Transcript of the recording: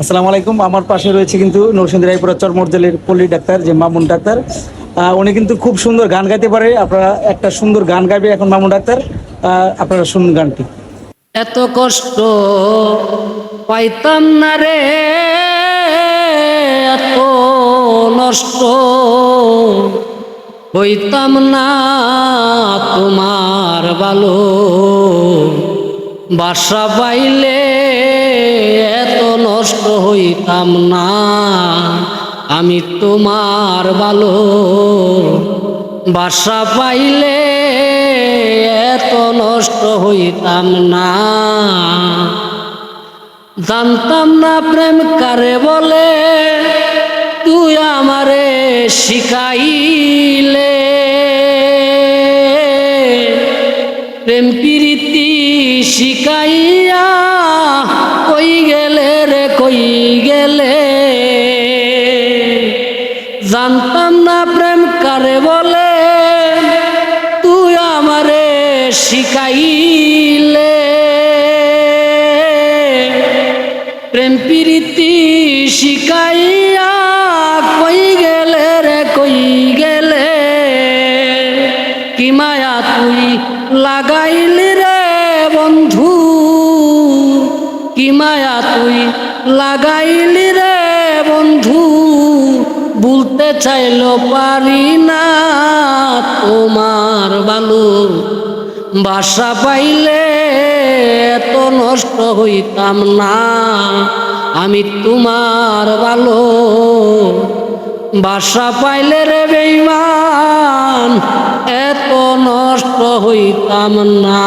আসসালামু আলাইকুম। আমার পাশে রয়েছে কিন্তু নরসিংদী রায়পুরা চরমরজলের পল্লী ডাক্তার যে মামুন ডাক্তার। উনি কিন্তু খুব সুন্দর গান গাইতে পারে। আপনারা একটা সুন্দর গান গাইবে এখন মামুন ডাক্তার। আপনারা শুনুন গানটি। এত কষ্ট পাইতাম না রে, এত নষ্ট হইতাম না তোমার ভালো বাসা পাইলে, এত নষ্ট হইতাম না আমি তোমার ভালো বাসা পাইলে, এত নষ্ট হইতাম না। জানতাম না প্রেম কারে বলে, তুই আমারে শিখাইলে। প্রেম প্রীতি শিখাইয়া কই গেলে রে কই গেলে। জানতাম না প্রেম কারে বলে, তুই আমারে শিখাইলে। প্রেম প্রীতি শিখাইয়া কই গেলে রে কই গেলে। কি মায়া তুই লাগাইলি রে বন্ধু, কি মায়া তুই লাগাইলি রে বন্ধু। বলতে চাইলো পারি না তোমার ভালো বাসা পাইলে, এত নষ্ট হইতাম না আমি তোমার ভালো বাসা পাইলে রে বেঈমান, এত নষ্ট হইতাম না।